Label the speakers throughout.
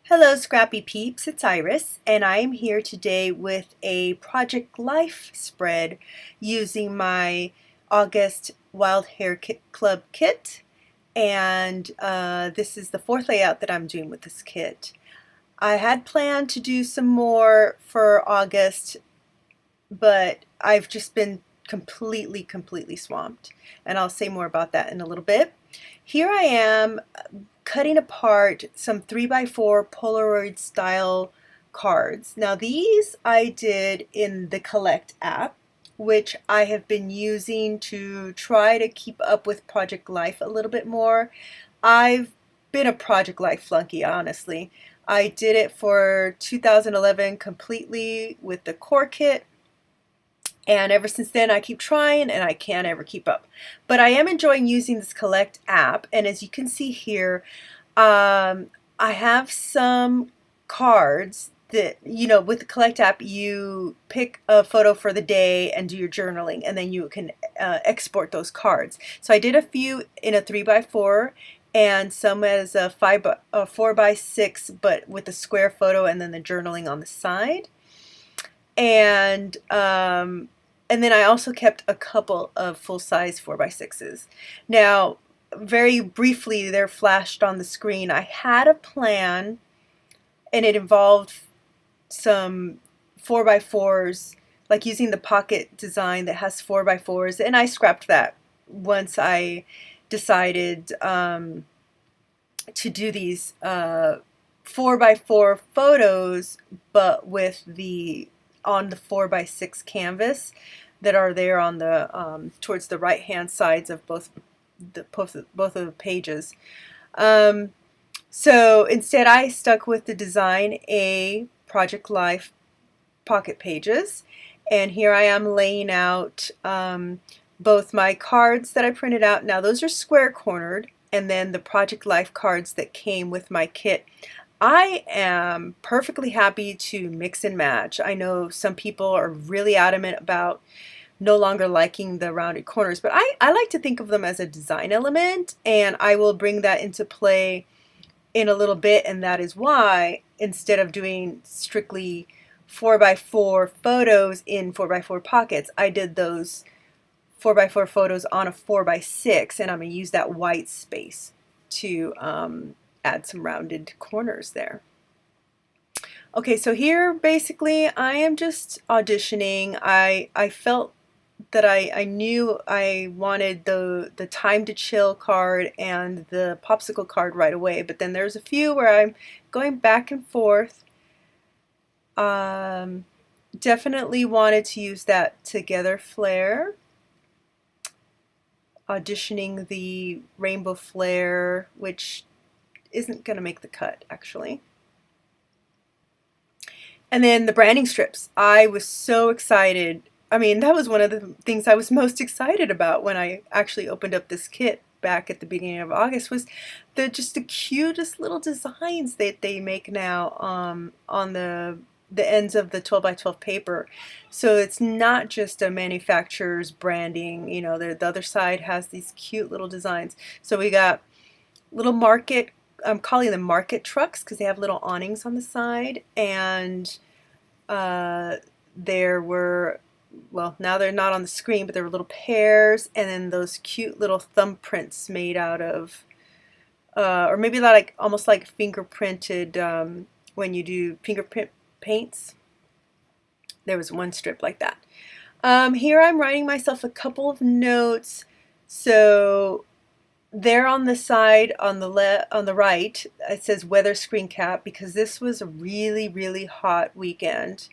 Speaker 1: Hello Scrappy Peeps, it's Iris, and I am here today with a Project Life spread using my August Wild Hair Club kit, and this is the fourth layout that I'm doing with this kit. I had planned to do some more for August, but I've just been completely swamped, and I'll say more about that in a little bit. Here I am cutting apart some 3x4 Polaroid style cards. Now these I did in the Collect app, which I have been using to try to keep up with Project Life a little bit more. I've been a Project Life flunky, honestly. I did it for 2011 completely with the core kit, and ever since then I keep trying and I can't ever keep up. But I am enjoying using this Collect app, and as you can see here, I have some cards that, with the Collect app, you pick a photo for the day and do your journaling, and then you can export those cards. So I did a few in a 3x4 and some as a 4x6, but with a square photo and then the journaling on the side. And then I also kept a couple of full-size 4x6s. Now, very briefly, they're flashed on the screen. I had a plan, and it involved some 4x4s, like using the pocket design that has 4x4s, and I scrapped that once I decided to do these 4x4 photos, but with on the 4x6 canvas that are there on the towards the right hand sides of both of the pages. So instead I stuck with the Design A Project Life pocket pages, and here I am laying out both my cards that I printed out. Now those are square cornered, and then the Project Life cards that came with my kit. I am perfectly happy to mix and match. I know some people are really adamant about no longer liking the rounded corners, but I like to think of them as a design element, and I will bring that into play in a little bit, and that is why instead of doing strictly 4x4 photos in 4x4 pockets, I did those 4x4 photos on a 4x6, and I'm going to use that white space to add some rounded corners there. Okay, so here basically I am just auditioning. I felt that I knew I wanted the time to chill card and the popsicle card right away, but then there's a few where I'm going back and forth. Definitely wanted to use that Together flare. Auditioning the rainbow flare, which isn't going to make the cut actually. And then the branding strips. I was so excited. I mean, that was one of the things I was most excited about when I actually opened up this kit back at the beginning of August, was just the cutest little designs that they make now on the ends of the 12x12 paper. So it's not just a manufacturer's branding, the other side has these cute little designs. So we got little market, I'm calling them market trucks because they have little awnings on the side, and there were, well, now they're not on the screen, but there were little pears, and then those cute little thumbprints made out of, or maybe like almost like fingerprinted, when you do fingerprint paints. There was one strip like that. Here I'm writing myself a couple of notes. So there on the side on the right, it says weather screen cap, because this was a really hot weekend,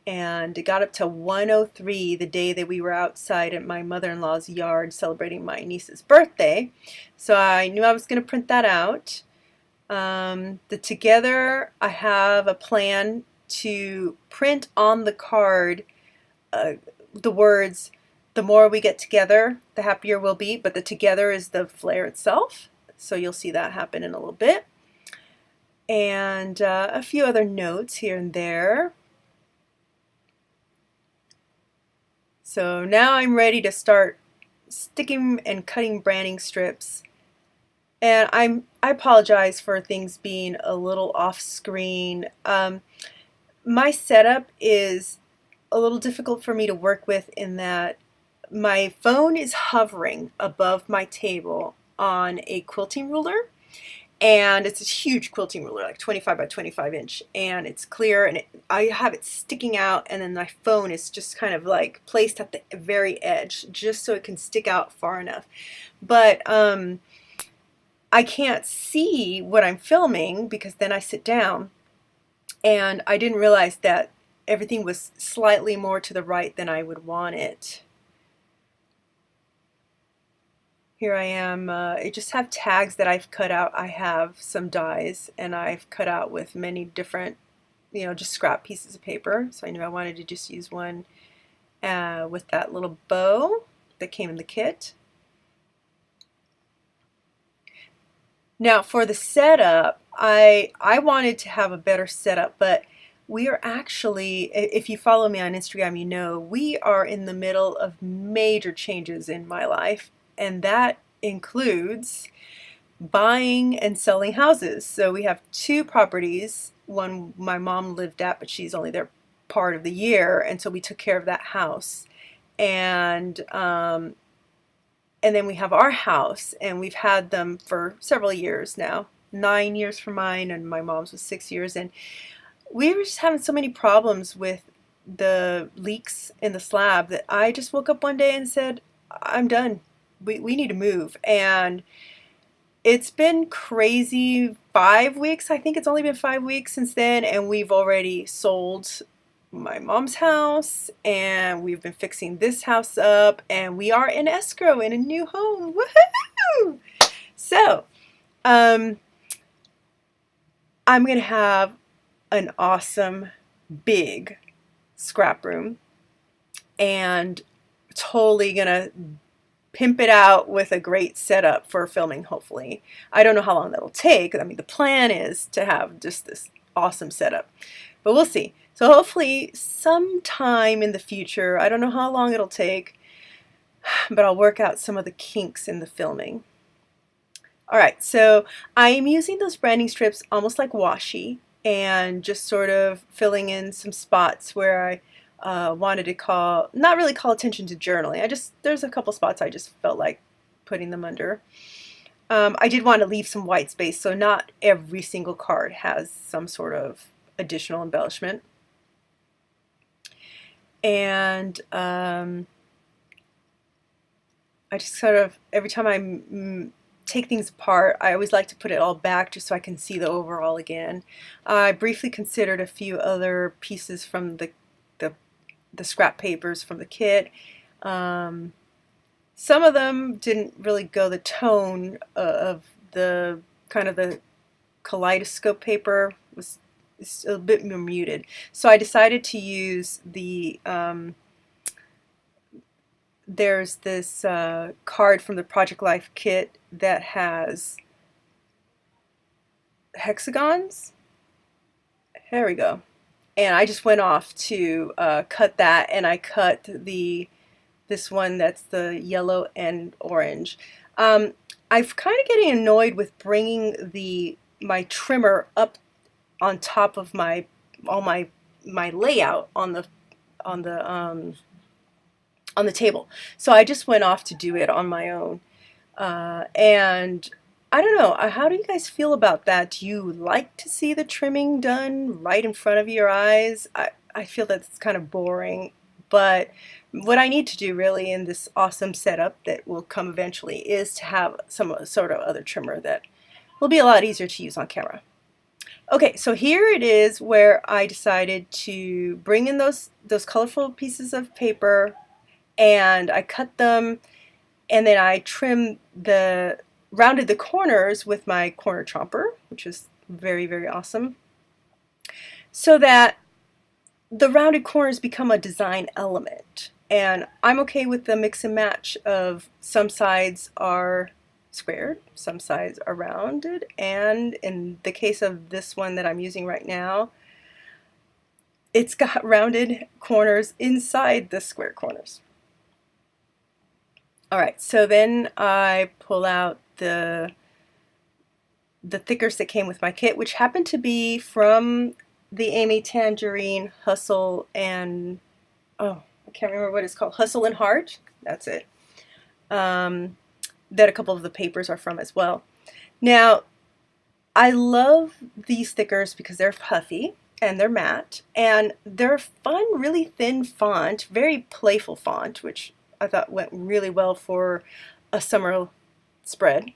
Speaker 1: and it got up to 103 the day that we were outside at my mother-in-law's yard celebrating my niece's birthday. So I knew I was going to print that out. The Together, I have a plan to print on the card the words, "The more we get together, the happier we'll be," but the Together is the flare itself. So you'll see that happen in a little bit. And a few other notes here and there. So now I'm ready to start sticking and cutting branding strips And I apologize for things being a little off screen. My setup is a little difficult for me to work with in that my phone is hovering above my table on a quilting ruler, and it's a huge quilting ruler, like 25 by 25 inch, and it's clear, and I have it sticking out, and then my phone is just kind of like placed at the very edge just so it can stick out far enough. But I can't see what I'm filming because then I sit down, and I didn't realize that everything was slightly more to the right than I would want it. Here I am. I just have tags that I've cut out. I have some dies, and I've cut out with many different, just scrap pieces of paper. So I knew I wanted to just use one with that little bow that came in the kit. Now for the setup, I wanted to have a better setup, but we are actually, if you follow me on Instagram, you know we are in the middle of major changes in my life, and that includes buying and selling houses. So we have two properties. One my mom lived at, but she's only there part of the year, and so we took care of that house. And then we have our house, and we've had them for several years now. 9 years for mine, and my mom's was 6 years. And we were just having so many problems with the leaks in the slab that I just woke up one day and said, I'm done. We need to move. And it's been crazy. 5 weeks, I think it's only been 5 weeks since then, and we've already sold my mom's house, and we've been fixing this house up, and we are in escrow in a new home. Woohoo! So, I'm gonna have an awesome big scrap room, and totally gonna pimp it out with a great setup for filming, hopefully. I don't know how long that'll take. I mean, the plan is to have just this awesome setup, but we'll see. So hopefully sometime in the future, I don't know how long it'll take, but I'll work out some of the kinks in the filming. All right, so I am using those branding strips almost like washi, and just sort of filling in some spots where I wanted to not really call attention to journaling. There's a couple spots I just felt like putting them under. I did want to leave some white space, so not every single card has some sort of additional embellishment. And I just sort of, every time I take things apart, I always like to put it all back just so I can see the overall again. I briefly considered a few other pieces from the scrap papers from the kit. Some of them didn't really go the tone of the kind of the kaleidoscope paper. It's a bit more muted. So I decided to use the, there's this card from the Project Life kit that has hexagons. There we go. And I just went off to cut that, and I cut this one that's the yellow and orange. I'm kind of getting annoyed with bringing my trimmer up on top of all my layout on the table. So I just went off to do it on my own. And I don't know, how do you guys feel about that? Do you like to see the trimming done right in front of your eyes? I feel that's kind of boring, but what I need to do really in this awesome setup that will come eventually is to have some sort of other trimmer that will be a lot easier to use on camera. Okay, so here it is where I decided to bring in those colorful pieces of paper, and I cut them, and then I rounded the corners with my corner chomper, which is very, very awesome, so that the rounded corners become a design element. And I'm okay with the mix and match of some sides are squared, some sides are rounded, and in the case of this one that I'm using right now, it's got rounded corners inside the square corners. Alright, so then I pull out the the thickers that came with my kit, which happened to be from the Amy Tangerine Hustle and, oh, I can't remember what it's called, Hustle and Heart. That's it. That a couple of the papers are from as well. Now, I love these stickers because they're puffy and they're matte and they're fun, really thin font, very playful font, which I thought went really well for a summer spread.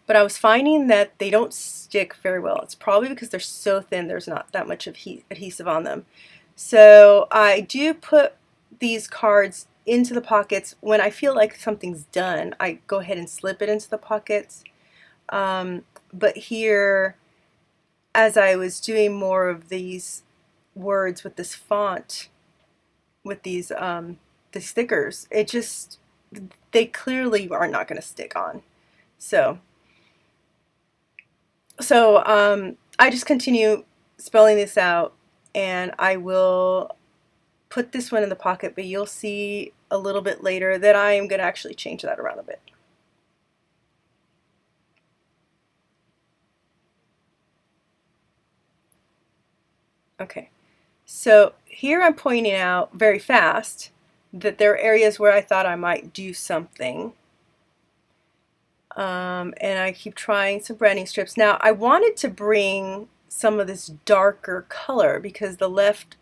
Speaker 1: But I was finding that they don't stick very well. It's probably because they're so thin, there's not that much adhesive on them. So I do put these cards into the pockets when I feel like something's done. I go ahead and slip it into the pockets. But here, as I was doing more of these words with this font, with these the stickers, they clearly are not going to stick on. So I just continue spelling this out, and I will put this one in the pocket, but you'll see a little bit later that I am going to actually change that around a bit. Okay, so here I'm pointing out very fast that there are areas where I thought I might do something. And I keep trying some branding strips. Now I wanted to bring some of this darker color because the left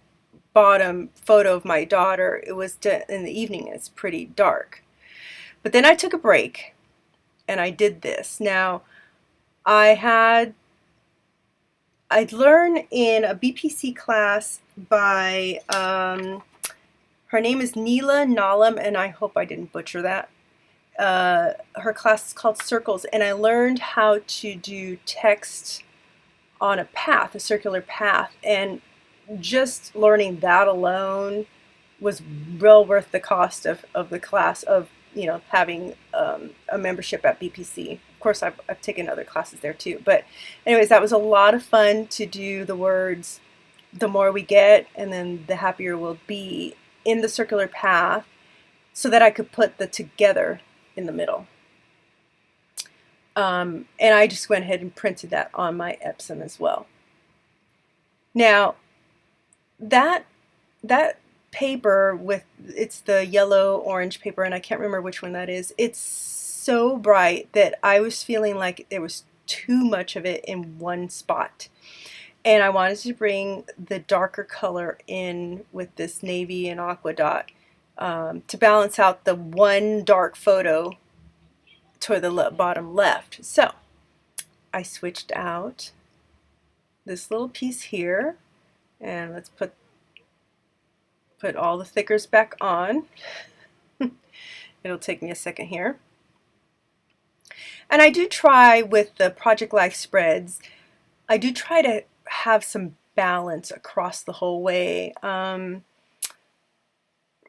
Speaker 1: bottom photo of my daughter, it was in the evening, it's pretty dark. But then I took a break and I did this. Now I'd learned in a BPC class by, her name is Neela Nalam, and I hope I didn't butcher that. Her class is called Circles, and I learned how to do text on a path, a circular path, and just learning that alone was well worth the cost of the class, of having a membership at BPC. Of course, I've taken other classes there too, but anyways, that was a lot of fun to do the words "the more we get" and then "the happier we'll be" in the circular path, so that I could put the "together" in the middle. And I just went ahead and printed that on my Epson as well. Now, that paper it's the yellow orange paper, and I can't remember which one that is. It's so bright that I was feeling like there was too much of it in one spot. And I wanted to bring the darker color in with this navy and aqua dot to balance out the one dark photo toward the bottom left. So I switched out this little piece here, and let's put all the thickers back on. It'll take me a second here. And I do try with the Project Life spreads, I do try to have some balance across the whole way.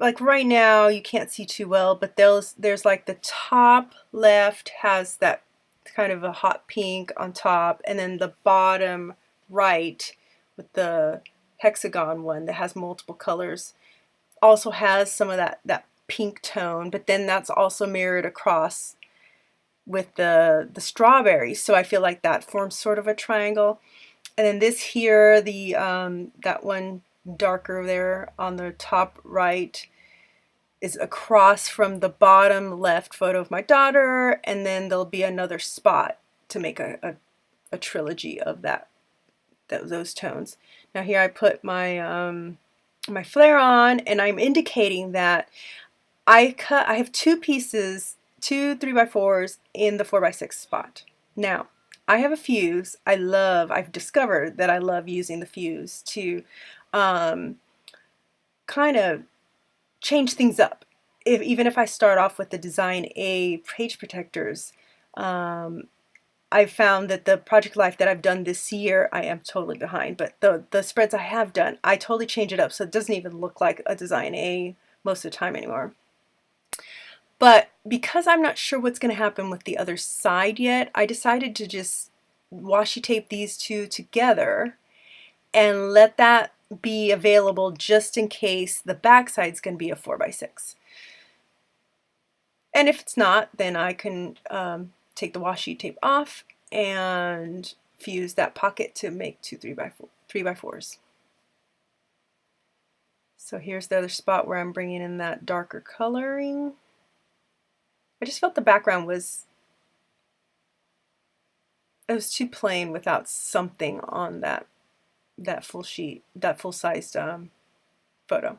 Speaker 1: Like right now you can't see too well, but there's like the top left has that kind of a hot pink on top, and then the bottom right with the hexagon one that has multiple colors also has some of that pink tone, but then that's also mirrored across with the strawberries, so I feel like that forms sort of a triangle. And then this here, the that one darker there on the top right is across from the bottom left photo of my daughter, and then there'll be another spot to make a trilogy of those tones. Now here I put my my flare on, and I'm indicating that I have two pieces, two 3x4s in the 4x6 spot. Now I have a fuse. I've discovered that I love using the fuse to kind of change things up. Even if I start off with the Design A page protectors, I've found that the Project Life that I've done this year, I am totally behind, but the spreads I have done, I totally change it up so it doesn't even look like a Design A most of the time anymore. But because I'm not sure what's going to happen with the other side yet, I decided to just washi tape these two together and let that be available just in case the back side's going to be a 4x6. And if it's not, then I can take the washi tape off and fuse that pocket to make two 3x4s. So here's the other spot where I'm bringing in that darker coloring. I just felt the background was too plain without something on that full sheet, that full-sized photo.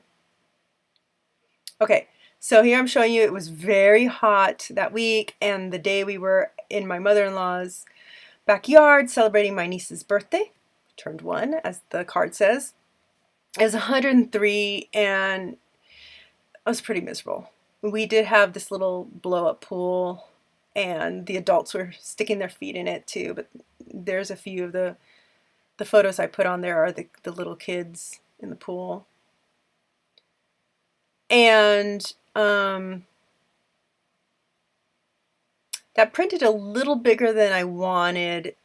Speaker 1: Okay, so here I'm showing you it was very hot that week, and the day we were in my mother-in-law's backyard celebrating my niece's birthday, turned 1 as the card says. It was 103 and I was pretty miserable. We did have this little blow-up pool and the adults were sticking their feet in it too, but there's a few of the photos I put on there are the little kids in the pool. And that printed a little bigger than I wanted,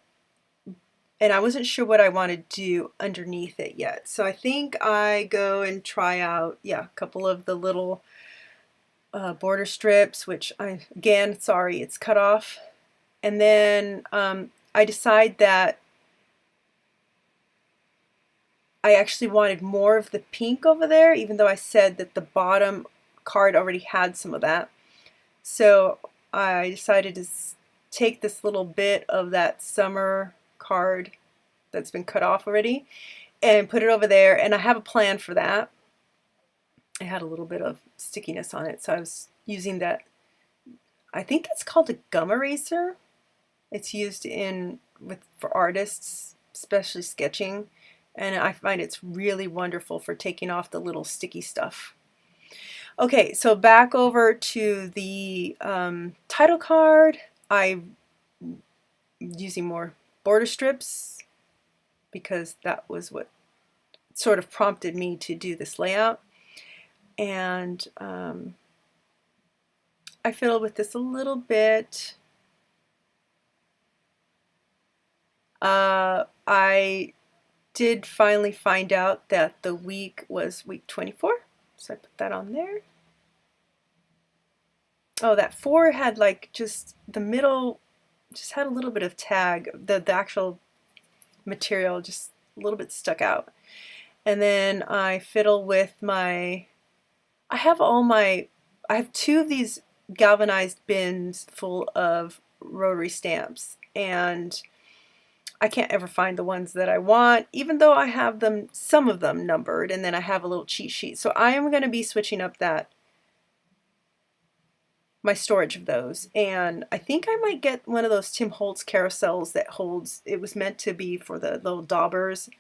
Speaker 1: and I wasn't sure what I want to do underneath it yet. So I think I go and try out, a couple of the little border strips, which again, sorry, it's cut off. And then I decide that I actually wanted more of the pink over there, even though I said that the bottom card already had some of that. So I decided to take this little bit of that summer card that's been cut off already and put it over there, and I have a plan for that. I had a little bit of stickiness on it, so I was using that, I think it's called a gum eraser. It's used for artists, especially sketching, and I find it's really wonderful for taking off the little sticky stuff. Okay, so back over to the title card. I'm using more border strips because that was what sort of prompted me to do this layout. And I fiddled with this a little bit. I did finally find out that the week was week 24, so I put that on there. Oh, that 4 had like just the middle, just had a little bit of tag. The actual material just a little bit stuck out. And then I fiddle with I have 2 of these galvanized bins full of rotary stamps, and I can't ever find the ones that I want, even though I have some of them numbered, and then I have a little cheat sheet. So I am going to be switching up my storage of those, and I think I might get one of those Tim Holtz carousels that holds, it was meant to be for the little daubers.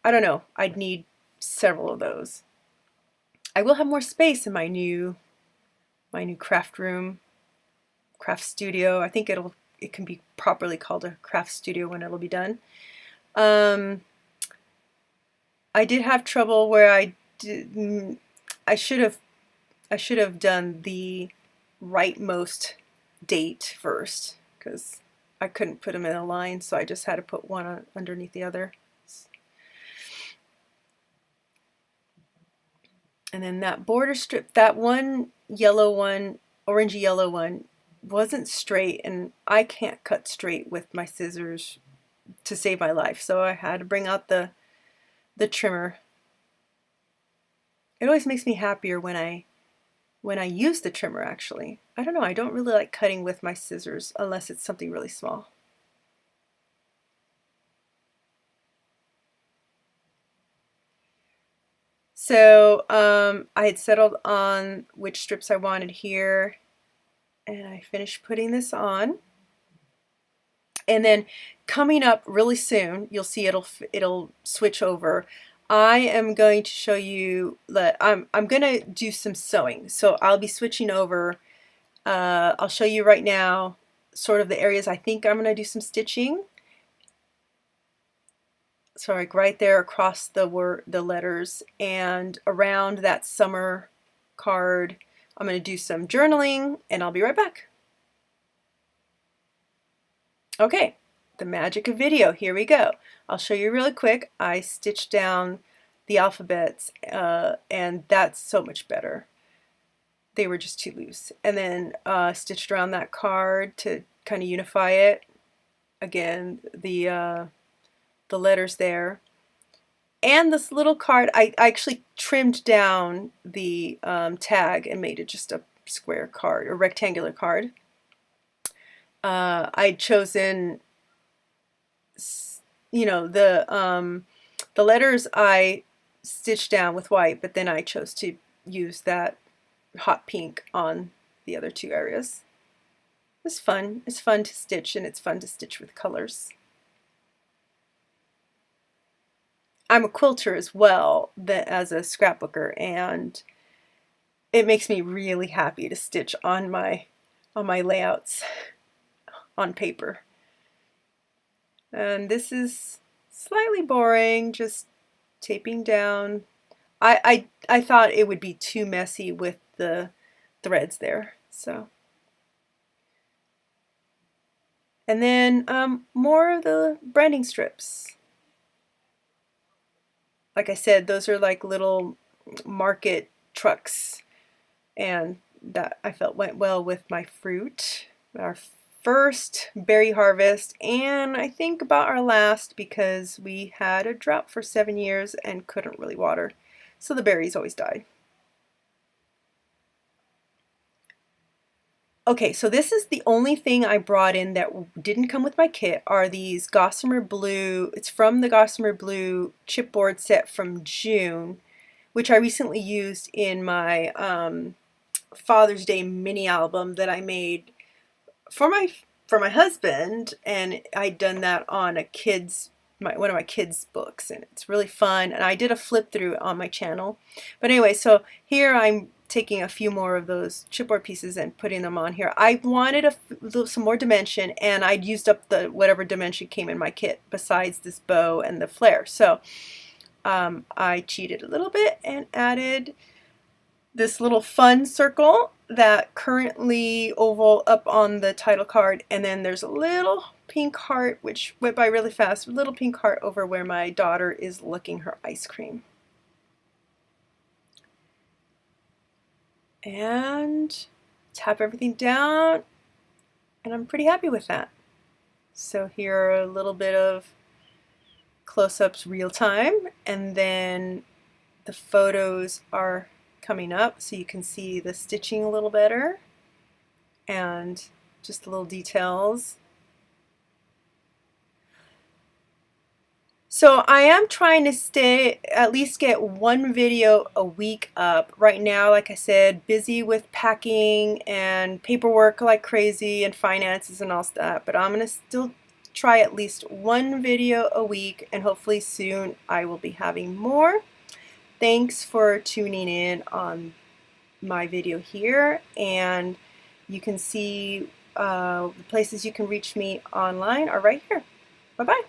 Speaker 1: I don't know, I'd need several of those. I will have more space in my new craft room, craft studio. I think it can be properly called a craft studio when it'll be done. I did have trouble where I should have done the rightmost date first, because I couldn't put them in a line, so I just had to put one underneath the other. And then that border strip, that one yellow one, orangey yellow one, wasn't straight, and I can't cut straight with my scissors to save my life, so I had to bring out the trimmer. It always makes me happier when I use the trimmer, actually. I don't know, I don't really like cutting with my scissors unless it's something really small. So I had settled on which strips I wanted here, and I finished putting this on. And then coming up really soon, you'll see it'll switch over. I am going to show you that I'm going to do some sewing. So I'll be switching over. I'll show you right now sort of the areas I think I'm going to do some stitching. So like right there across the letters, and around that summer card I'm going to do some journaling, and I'll be right back. Okay, the magic of video, here we go. I'll show you really quick. I stitched down the alphabets and that's so much better. They were just too loose. And then stitched around that card to kind of unify it. again, the letters there. And this little card, I actually trimmed down the tag and made it just a square card, a rectangular card. I'd chosen, you know, the letters I stitched down with white, but then I chose to use that hot pink on the other two areas. It's fun. It's fun to stitch, and it's fun to stitch with colors. I'm a quilter as well as a scrapbooker, and it makes me really happy to stitch on my layouts on paper. And this is slightly boring, just taping down. I thought it would be too messy with the threads there, so. And then more of the branding strips. Like I said, those are like little market trucks, and that I felt went well with my fruit. Our first berry harvest, and I think about our last, because we had a drought for 7 years and couldn't really water, so the berries always died. Okay, so this is the only thing I brought in that didn't come with my kit, are these Gossamer Blue. It's from the Gossamer Blue chipboard set from June, which I recently used in my Father's Day mini album that I made for my husband, and I'd done that on one of my kids' books, and it's really fun. And I did a flip through on my channel. But anyway, so here I'm taking a few more of those chipboard pieces and putting them on here. I wanted some more dimension, and I'd used up whatever dimension came in my kit besides this bow and the flare. So I cheated a little bit and added this little fun circle that currently oval up on the title card, and then there's a little pink heart, which went by really fast, a little pink heart over where my daughter is licking her ice cream. And tap everything down, and I'm pretty happy with that. So here are a little bit of close-ups real time, and then the photos are coming up so you can see the stitching a little better and just little details. So I am trying to at least get one video a week up. Right now, like I said, busy with packing and paperwork like crazy and finances and all that, but I'm going to still try at least one video a week, and hopefully soon I will be having more. Thanks for tuning in on my video here, and you can see the places you can reach me online are right here. Bye-bye.